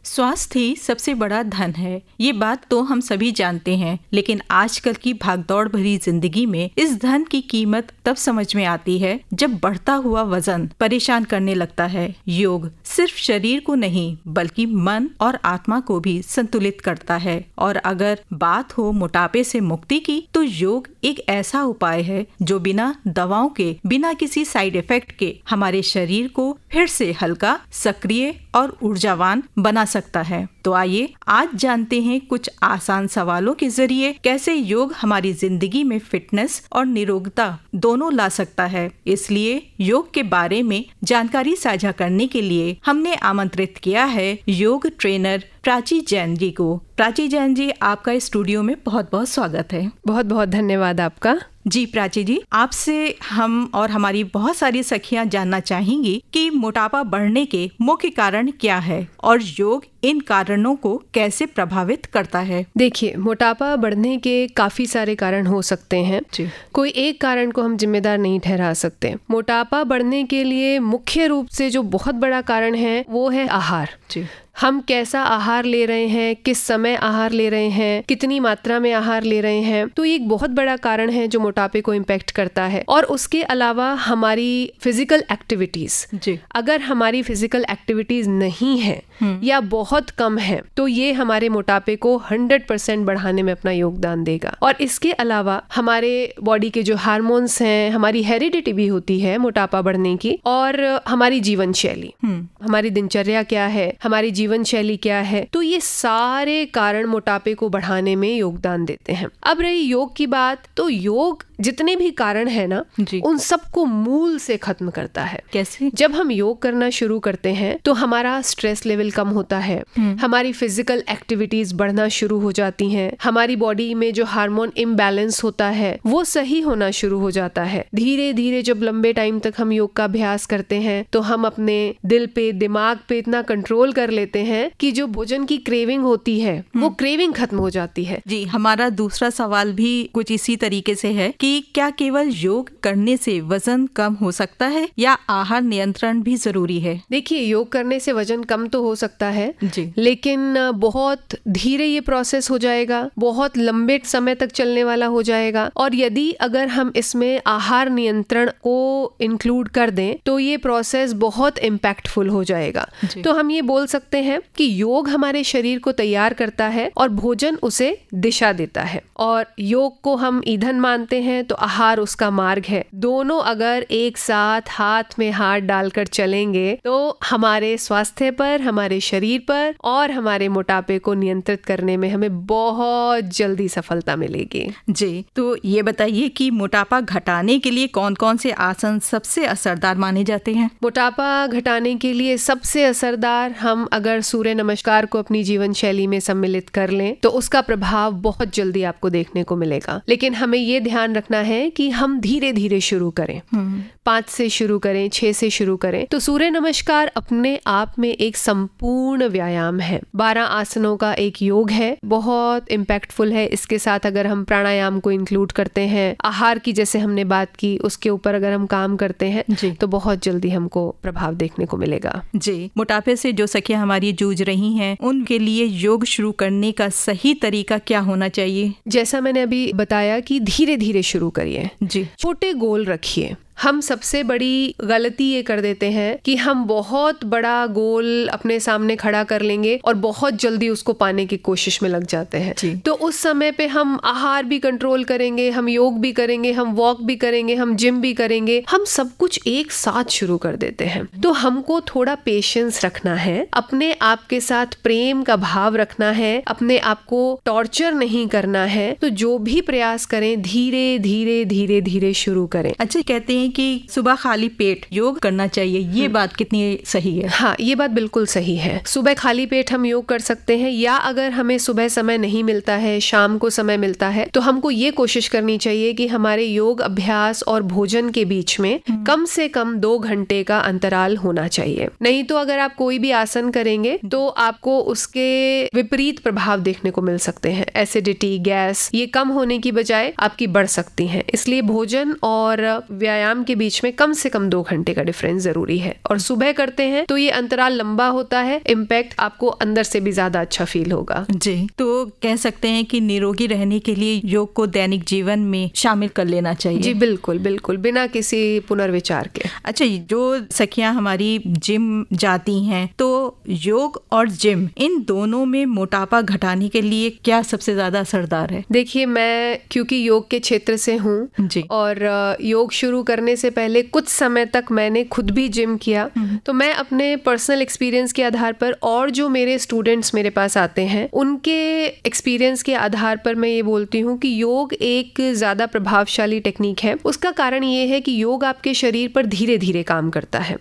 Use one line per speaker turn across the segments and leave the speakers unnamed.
स्वास्थ्य ही सबसे बड़ा धन है, ये बात तो हम सभी जानते हैं। लेकिन आजकल की भागदौड़ भरी जिंदगी में इस धन की कीमत तब समझ में आती है जब बढ़ता हुआ वजन परेशान करने लगता है। योग सिर्फ शरीर को नहीं बल्कि मन और आत्मा को भी संतुलित करता है। और अगर बात हो मोटापे से मुक्ति की, तो योग एक ऐसा उपाय है जो बिना दवाओं के, बिना किसी साइड इफेक्ट के हमारे शरीर को फिर से हल्का, सक्रिय और ऊर्जावान बना सकता है। तो आइए आज जानते हैं कुछ आसान सवालों के जरिए कैसे योग हमारी जिंदगी में फिटनेस और निरोगता दोनों ला सकता है। इसलिए योग के बारे में जानकारी साझा करने के लिए हमने आमंत्रित किया है योग ट्रेनर प्राची जैन जी को। प्राची जैन जी, आपका स्टूडियो में बहुत बहुत स्वागत है।
बहुत बहुत धन्यवाद आपका।
जी प्राची जी, आपसे हम और हमारी बहुत सारी सखियां जानना चाहेंगी कि मोटापा बढ़ने के मुख्य कारण क्या है और योग इन कारणों को कैसे प्रभावित करता है।
देखिए, मोटापा बढ़ने के काफी सारे कारण हो सकते हैं। कोई एक कारण को हम जिम्मेदार नहीं ठहरा सकते। मोटापा बढ़ने के लिए मुख्य रूप से जो बहुत बड़ा कारण है वो है आहार। हम कैसा आहार ले रहे हैं, किस समय आहार ले रहे हैं, कितनी मात्रा में आहार ले रहे हैं, तो ये एक बहुत बड़ा कारण है जो मोटापे को इम्पैक्ट करता है। और उसके अलावा हमारी फिजिकल एक्टिविटीज, अगर हमारी फिजिकल एक्टिविटीज नहीं है या बहुत कम है, तो ये हमारे मोटापे को 100% बढ़ाने में अपना योगदान देगा। और इसके अलावा हमारे बॉडी के जो हार्मोन्स हैं, हमारी हेरिडिटी भी होती है मोटापा बढ़ने की, और हमारी जीवन शैली, हमारी दिनचर्या क्या है, हमारी जीवन शैली क्या है, तो ये सारे कारण मोटापे को बढ़ाने में योगदान देते हैं। अब रही योग की बात, तो योग जितने भी कारण है ना, उन सबको मूल से खत्म करता है।
कैसे?
जब हम योग करना शुरू करते हैं तो हमारा स्ट्रेस लेवल कम होता है, हमारी फिजिकल एक्टिविटीज बढ़ना शुरू हो जाती हैं, हमारी बॉडी में जो हार्मोन इम्बैलेंस होता है वो सही होना शुरू हो जाता है। धीरे धीरे जब लंबे टाइम तक हम योग का अभ्यास करते हैं तो हम अपने दिल पे, दिमाग पे इतना कंट्रोल कर लेते हैं कि जो भोजन की क्रेविंग होती है वो क्रेविंग खत्म हो जाती है।
जी, हमारा दूसरा सवाल भी कुछ इसी तरीके से है कि क्या केवल योग करने से वजन कम हो सकता है या आहार नियंत्रण भी जरूरी है?
देखिए, योग करने से वजन कम तो हो सकता है
जी,
लेकिन बहुत धीरे ये प्रोसेस हो जाएगा, बहुत लंबे समय तक चलने वाला हो जाएगा। और यदि अगर हम इसमें आहार नियंत्रण को इंक्लूड कर दें तो ये प्रोसेस बहुत इम्पैक्टफुल हो जाएगा। तो हम ये बोल सकते हैं कि योग हमारे शरीर को तैयार करता है और भोजन उसे दिशा देता है। और योग को हम ईंधन मानते हैं तो आहार उसका मार्ग है। दोनों अगर एक साथ हाथ में हाथ डालकर चलेंगे तो हमारे स्वास्थ्य पर, हमारे शरीर पर और हमारे मोटापे को नियंत्रित करने में हमें बहुत जल्दी सफलता मिलेगी।
जी, तो ये बताइए कि मोटापा घटाने के लिए कौन कौन से आसन सबसे असरदार माने जाते हैं?
मोटापा घटाने के लिए सबसे असरदार, हम अगर सूर्य नमस्कार को अपनी जीवन शैली में सम्मिलित कर लें तो उसका प्रभाव बहुत जल्दी आपको देखने को मिलेगा। लेकिन हमें ये ध्यान रखना है कि हम धीरे धीरे शुरू करें, 5 से शुरू करें, 6 से शुरू करें। तो सूर्य नमस्कार अपने आप में एक संपूर्ण व्यायाम है, 12 आसनों का एक योग है, बहुत इम्पैक्टफुल है। इसके साथ अगर हम प्राणायाम को इंक्लूड करते हैं, आहार की जैसे हमने बात की उसके ऊपर अगर हम काम करते हैं तो बहुत जल्दी हमको प्रभाव देखने को मिलेगा।
जी, मोटापे से जो सखियां हमारी जूझ रही हैं उनके लिए योग शुरू करने का सही तरीका क्या होना चाहिए?
जैसा मैंने अभी बताया कि धीरे धीरे शुरू करिए, छोटे गोल रखिए। हम सबसे बड़ी गलती ये कर देते हैं कि हम बहुत बड़ा गोल अपने सामने खड़ा कर लेंगे और बहुत जल्दी उसको पाने की कोशिश में लग जाते हैं। तो उस समय पे हम आहार भी कंट्रोल करेंगे, हम योग भी करेंगे, हम वॉक भी करेंगे, हम जिम भी करेंगे, हम सब कुछ एक साथ शुरू कर देते हैं। तो हमको थोड़ा पेशेंस रखना है, अपने आप के साथ प्रेम का भाव रखना है, अपने आप को टॉर्चर नहीं करना है। तो जो भी प्रयास करें धीरे धीरे धीरे धीरे शुरू करें।
अच्छा, कहते हैं कि सुबह खाली पेट योग करना चाहिए, ये बात कितनी सही है?
हाँ, ये बात बिल्कुल सही है। सुबह खाली पेट हम योग कर सकते हैं, या अगर हमें सुबह समय नहीं मिलता है, शाम को समय मिलता है, तो हमको ये कोशिश करनी चाहिए कि हमारे योग अभ्यास और भोजन के बीच में कम से कम 2 घंटे का अंतराल होना चाहिए। नहीं तो अगर आप कोई भी आसन करेंगे तो आपको उसके विपरीत प्रभाव देखने को मिल सकते हैं। एसिडिटी, गैस, ये कम होने की बजाय आपकी बढ़ सकती हैं। इसलिए भोजन और व्यायाम आराम के बीच में कम से कम 2 घंटे का डिफरेंस जरूरी है। और सुबह करते हैं तो ये अंतराल लंबा होता है, इम्पैक्ट आपको अंदर से भी ज्यादा अच्छा फील होगा।
जी, तो कह सकते हैं कि निरोगी रहने के लिए योग को दैनिक जीवन में शामिल कर लेना चाहिए।
जी बिल्कुल बिल्कुल, बिना किसी पुनर्विचार के।
अच्छा, जो सखियां हमारी जिम जाती हैं, तो योग और जिम इन दोनों में मोटापा घटाने के लिए क्या सबसे ज्यादा असरदार है?
देखिए, मैं क्योंकि योग के क्षेत्र से हूँ और योग शुरू करने से पहले कुछ समय तक मैंने खुद भी जिम किया, तो मैं अपने पर्सनल एक्सपीरियंस के आधार पर और जो मेरे स्टूडेंट्स मेरे पास आते हैं उनके एक्सपीरियंस के आधार पर मैं ये बोलती हूँ कि योग एक ज्यादा प्रभावशाली टेक्निक है। उसका कारण ये है कि योग आपके शरीर पर धीरे धीरे काम करता है।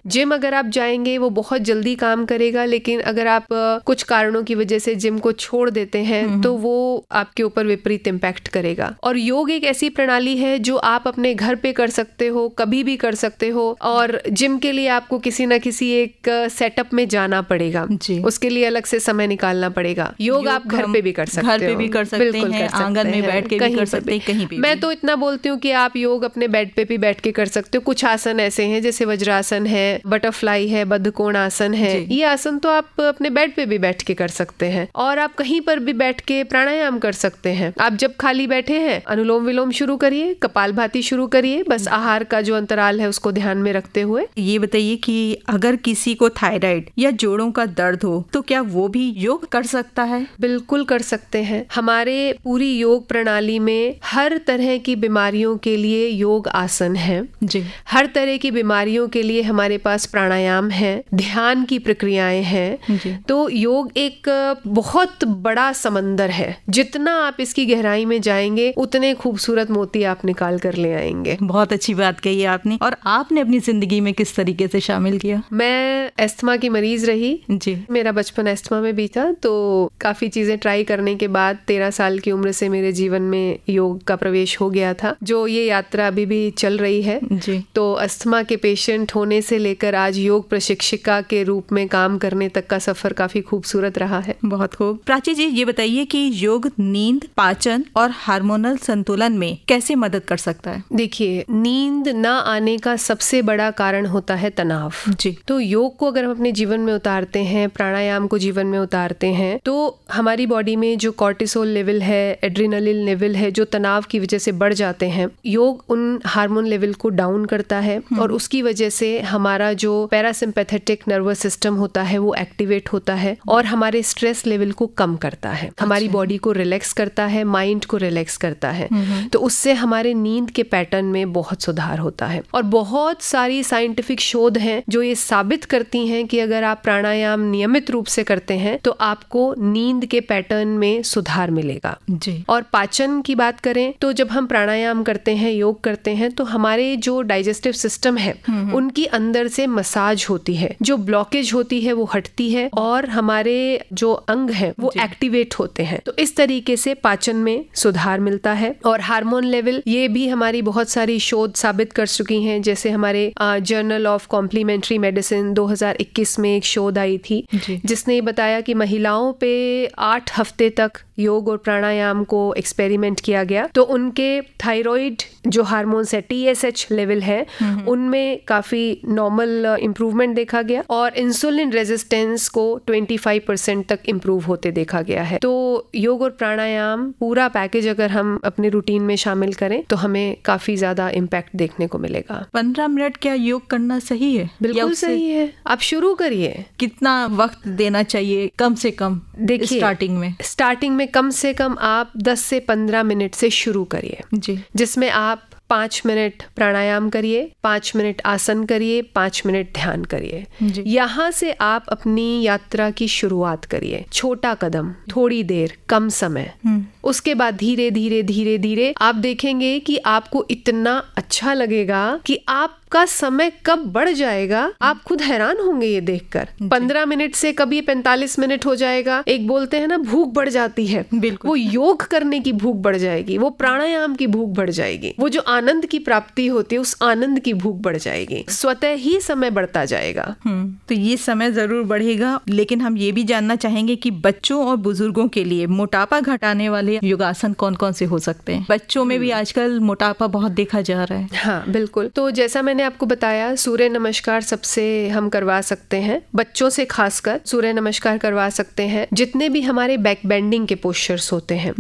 जिम अगर आप जाएंगे वो बहुत जल्दी काम करेगा, लेकिन अगर आप कुछ कारणों की वजह से जिम को छोड़ देते हैं तो वो आपके ऊपर विपरीत इम्पैक्ट करेगा। और योग एक ऐसी प्रणाली है जो आप अपने घर पे कर सकते हो, कभी भी कर सकते हो, और जिम के लिए आपको किसी न किसी एक सेटअप में जाना पड़ेगा, उसके लिए अलग से समय निकालना पड़ेगा। योग आप घर पे भी कर सकते हो,
घर पे भी कर सकते हैं, आंगन में बैठ के भी कर सकते हैं, कहीं पे।
मैं तो इतना बोलती हूँ कि आप योग अपने बेड पे भी बैठ के कर सकते हो। कुछ आसन ऐसे हैं जैसे वज्रासन है, बटरफ्लाई है, बद्धकोण आसन है, ये आसन तो आप अपने बेड पे भी बैठ के कर सकते हैं। और आप कहीं पर भी बैठ के प्राणायाम कर सकते हैं। आप जब खाली बैठे हैं अनुलोम विलोम शुरू करिए, कपालभाति शुरू करिए, बस आहार का जो अंतराल है उसको ध्यान में रखते हुए।
ये बताइए कि अगर किसी को थायराइड या जोड़ों का दर्द हो तो क्या वो भी योग कर सकता है?
बिल्कुल कर सकते हैं। हमारे पूरी योग प्रणाली में हर तरह की बीमारियों के लिए योग आसन है
जी।
हर तरह की बीमारियों के लिए हमारे पास प्राणायाम है, ध्यान की प्रक्रियाएं हैं। तो योग एक बहुत बड़ा समंदर है, जितना आप इसकी गहराई में जाएंगे उतने खूबसूरत मोती आप निकाल कर ले आएंगे।
बहुत अच्छी बात कही आपने। और आपने अपनी जिंदगी में किस तरीके से शामिल किया?
मैं एस्थमा की मरीज रही
जी।
मेरा बचपन एस्थमा में बीता, तो काफी चीजें ट्राई करने के बाद 13 साल की उम्र से मेरे जीवन में योग का प्रवेश हो गया था, जो ये यात्रा अभी भी चल रही है
जी।
तो अस्थमा के पेशेंट होने से लेकर आज योग प्रशिक्षिका के रूप में काम करने तक का सफर काफी खूबसूरत रहा है।
बहुत खूब। प्राची जी, ये बताइए कि योग नींद, पाचन और हार्मोनल संतुलन में कैसे मदद कर सकता है?
देखिए, नींद न आने का सबसे बड़ा कारण होता है तनाव
जी।
तो योग को अगर हम अपने जीवन में उतारते हैं, प्राणायाम को जीवन में उतारते हैं, तो हमारी बॉडी में जो कॉर्टिसोल लेवल है, एड्रेनालिन लेवल है, जो तनाव की वजह से बढ़ जाते हैं, योग उन हार्मोन लेवल को डाउन करता है और उसकी वजह से हमारा जो पैरासिम्पैथेटिक नर्वस सिस्टम होता है वो एक्टिवेट होता है और हमारे स्ट्रेस लेवल को कम करता है, हमारी बॉडी को रिलैक्स करता है, माइंड को रिलैक्स करता है। तो उससे हमारे नींद के पैटर्न में बहुत सुधार होता है। और बहुत सारी साइंटिफिक शोध हैं जो ये साबित करती हैं कि अगर आप प्राणायाम नियमित रूप से करते हैं तो आपको नींद के पैटर्न में सुधार मिलेगा
जी।
और पाचन की बात करें तो जब हम प्राणायाम करते हैं, योग करते हैं, तो हमारे जो डाइजेस्टिव सिस्टम है उनकी अंदर से मसाज होती है, जो ब्लॉकेज होती है वो हटती है और हमारे जो अंग हैं वो एक्टिवेट होते हैं। तो इस तरीके से पाचन में सुधार मिलता है। और हार्मोन लेवल, ये भी हमारी बहुत सारी शोध साबित कर चुकी हैं। जैसे हमारे जर्नल ऑफ कॉम्प्लीमेंट्री मेडिसिन 2021 में एक शोध आई थी जिसने बताया कि महिलाओं पे 8 हफ्ते तक योग और प्राणायाम को एक्सपेरिमेंट किया गया तो उनके थायराइड जो हार्मोन्स है, TSH लेवल है, उनमें काफी नॉर्मल इम्प्रूवमेंट देखा गया और इंसुलिन रेजिस्टेंस को 25% तक इम्प्रूव होते देखा गया है। तो योग और प्राणायाम पूरा पैकेज अगर हम अपने रूटीन में शामिल करें तो हमें काफी ज्यादा इम्पैक्ट देखने को मिलेगा।
15 मिनट क्या योग करना सही है?
बिल्कुल सही है, आप शुरू करिए।
कितना वक्त देना चाहिए कम से कम?
देखिए, स्टार्टिंग में कम से कम आप 10 से 15 मिनट से शुरू करिए
जी,
जिसमें आप 5 मिनट प्राणायाम करिए, 5 मिनट आसन करिए, 5 मिनट ध्यान करिए। यहाँ से आप अपनी यात्रा की शुरुआत करिए, छोटा कदम, थोड़ी देर, कम समय। उसके बाद धीरे धीरे धीरे धीरे आप देखेंगे कि आपको इतना अच्छा लगेगा कि आप आपका समय कब बढ़ जाएगा आप खुद हैरान होंगे ये देखकर। 15 मिनट से कभी 45 मिनट हो जाएगा। एक बोलते हैं ना भूख बढ़ जाती है, वो योग करने की भूख बढ़ जाएगी, वो प्राणायाम की भूख बढ़ जाएगी, वो जो आनंद की प्राप्ति होती है उस आनंद की भूख बढ़ जाएगी, स्वतः ही समय बढ़ता जाएगा।
तो ये समय जरूर बढ़ेगा, लेकिन हम ये भी जानना चाहेंगे कि बच्चों और बुजुर्गों के लिए मोटापा घटाने वाले योगासन कौन कौन से हो सकते हैं। बच्चों में भी आजकल मोटापा बहुत देखा जा रहा है।
हाँ बिल्कुल, तो जैसा मैंने आपको बताया सूर्य नमस्कार सबसे हम करवा सकते हैं, बच्चों से खासकर सूर्य नमस्कार करवा सकते हैं। जितने भी हमारे बैक बेंडिंग के पोस्चर्स होते हैं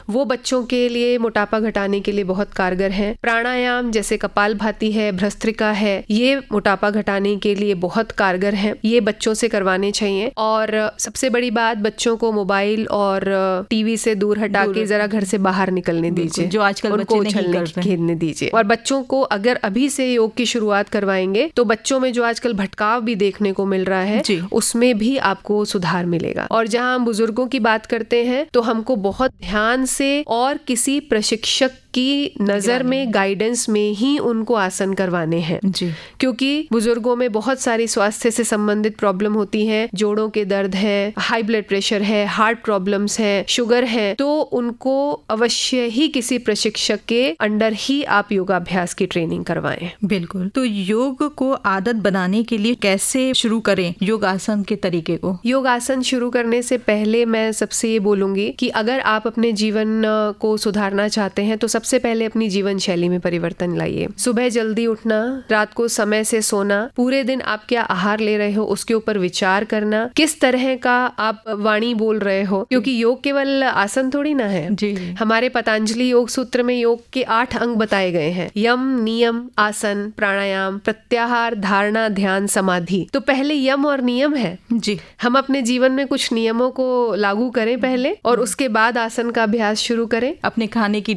वो बच्चों के लिए मोटापा घटाने के लिए बहुत कारगर हैं। प्राणायाम जैसे कपालभाति है, भ्रस्त्रिका है, ये मोटापा घटाने के लिए बहुत कारगर है, ये बच्चों से करवाने चाहिए। और सबसे बड़ी बात, बच्चों को मोबाइल और टीवी से दूर हटा के जरा घर से बाहर निकलने दीजिए,
जो आजकल
उनको उछलने खेलने दीजिए। और बच्चों को अगर अभी से योग की शुरुआत करवाएंगे तो बच्चों में जो आजकल भटकाव भी देखने को मिल रहा है उसमें भी आपको सुधार मिलेगा। और जहां हम बुजुर्गों की बात करते हैं तो हमको बहुत ध्यान से और किसी प्रशिक्षक की नजर में, गाइडेंस में ही उनको आसन करवाने हैं जी। क्योंकि बुजुर्गों में बहुत सारी स्वास्थ्य से संबंधित प्रॉब्लम होती हैं, जोड़ों के दर्द है, हाई ब्लड प्रेशर है, हार्ट प्रॉब्लम्स है, शुगर है, तो उनको अवश्य ही किसी प्रशिक्षक के अंडर ही आप योगाभ्यास की ट्रेनिंग करवाएं।
बिल्कुल। तो योग को आदत बनाने के लिए कैसे शुरू करें योगासन के तरीके को?
योगासन शुरू करने से पहले मैं सबसे ये बोलूंगी कि अगर आप अपने जीवन को सुधारना चाहते हैं तो सबसे पहले अपनी जीवन शैली में परिवर्तन लाइए। सुबह जल्दी उठना, रात को समय से सोना, पूरे दिन आप क्या आहार ले रहे हो उसके ऊपर विचार करना, किस तरह का आप वाणी बोल रहे हो, क्योंकि योग केवल आसन थोड़ी ना है जी। हमारे पतंजलि योग सूत्र में योग के 8 अंग बताए गए हैं, यम, नियम, आसन, प्राणायाम, प्रत्याहार, धारणा, ध्यान, समाधि। तो पहले यम और नियम है जी। हम अपने जीवन में कुछ नियमों को लागू करें पहले और उसके बाद आसन का अभ्यास शुरू करें।
अपने खाने की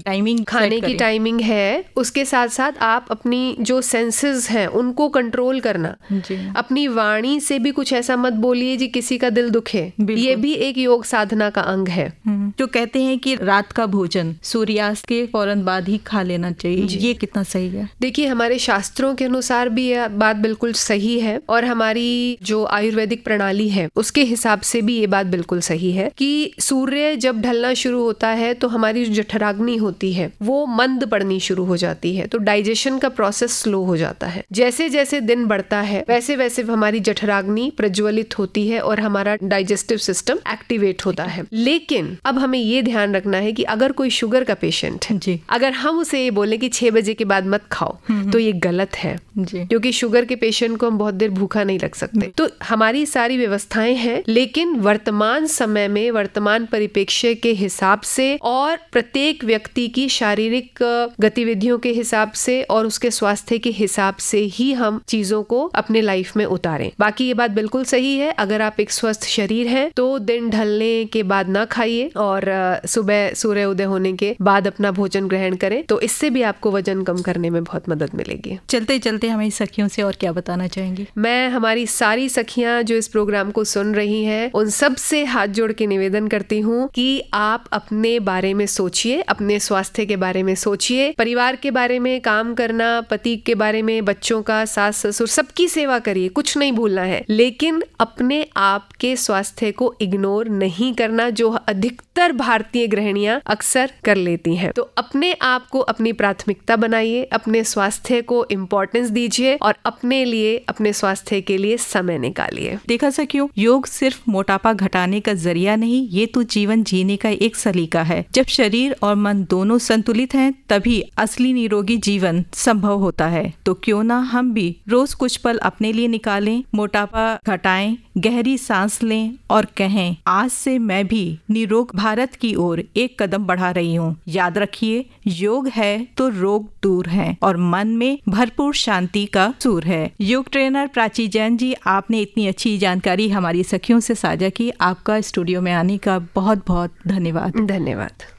टाइमिंग
है, उसके साथ साथ आप अपनी जो सेंसेस हैं उनको कंट्रोल करना जी। अपनी वाणी से भी कुछ ऐसा मत बोलिए जी किसी का दिल दुखे, ये भी एक योग साधना का अंग है।
जो कहते हैं कि रात का भोजन सूर्यास्त के फौरन बाद ही खा लेना चाहिए, ये कितना सही है?
देखिए हमारे शास्त्रों के अनुसार भी यह बात बिल्कुल सही है और हमारी जो आयुर्वेदिक प्रणाली है उसके हिसाब से भी ये बात बिल्कुल सही है कि सूर्य जब ढलना शुरू होता है तो हमारी जो जठराग्नि होती है वो मंद पड़नी शुरू हो जाती है, तो डाइजेशन का प्रोसेस स्लो हो जाता है। जैसे जैसे दिन बढ़ता है वैसे वैसे हमारी जठराग्नि प्रज्वलित होती है और हमारा डाइजेस्टिव सिस्टम एक्टिवेट होता है। लेकिन अब हमें ये ध्यान रखना है कि अगर कोई शुगर का पेशेंट है जी, अगर हम उसे ये बोले कि 6 बजे के बाद मत खाओ तो ये गलत है जी। क्योंकि शुगर के पेशेंट को हम बहुत देर भूखा नहीं रख सकते। तो हमारी सारी व्यवस्थाएं हैं, लेकिन वर्तमान समय में वर्तमान परिप्रेक्ष्य के हिसाब से और प्रत्येक व्यक्ति की शारीरिक गतिविधियों के हिसाब से और उसके स्वास्थ्य के हिसाब से ही हम चीजों को अपने लाइफ में उतारें। बाकी ये बात बिल्कुल सही है, अगर आप एक स्वस्थ शरीर हैं तो दिन ढलने के बाद ना खाइए और सुबह सूर्य उदय होने के बाद अपना भोजन ग्रहण करें, तो इससे भी आपको वजन कम करने में बहुत मदद मिलेगी।
चलते चलते हमारी सखियों से और क्या बताना चाहेंगी?
मैं हमारी सारी सखियां जो इस प्रोग्राम को सुन रही हैं उन सब से हाथ जोड़ के निवेदन करती हूँ कि आप अपने बारे में सोचिए, अपने स्वास्थ्य के बारे में सोचिए, परिवार के बारे में, काम करना, पति के बारे में, बच्चों का, सास ससुर सबकी सेवा करिए, कुछ नहीं भूलना है, लेकिन अपने आप के स्वास्थ्य को इग्नोर नहीं करना जो अधिकतर भारतीय गृहिणियां अक्सर कर लेती हैं। तो अपने आप को अपनी प्राथमिकता बनाइए, अपने स्वास्थ्य को इम्पोर्टेंस दीजिए और अपने लिए, अपने स्वास्थ्य के लिए समय निकालिए।
देखा सखियों, योग सिर्फ मोटापा घटाने का जरिया नहीं, ये तो जीवन जीने का एक सलीका है। जब शरीर और मन दोनों संतुलित हैं तभी असली निरोगी जीवन संभव होता है। तो क्यों ना हम भी रोज कुछ पल अपने लिए निकालें, मोटापा घटाएं, गहरी सांस लें और कहें, आज से मैं भी निरोग भारत की ओर एक कदम बढ़ा रही हूँ। याद रखिए, योग है तो रोग दूर है और मन में भरपूर शांति का सूर है। योग ट्रेनर प्राची जैन जी, आपने इतनी अच्छी जानकारी हमारी सखियों से साझा की। आपका स्टूडियो में आने का बहुत बहुत धन्यवाद।
धन्यवाद।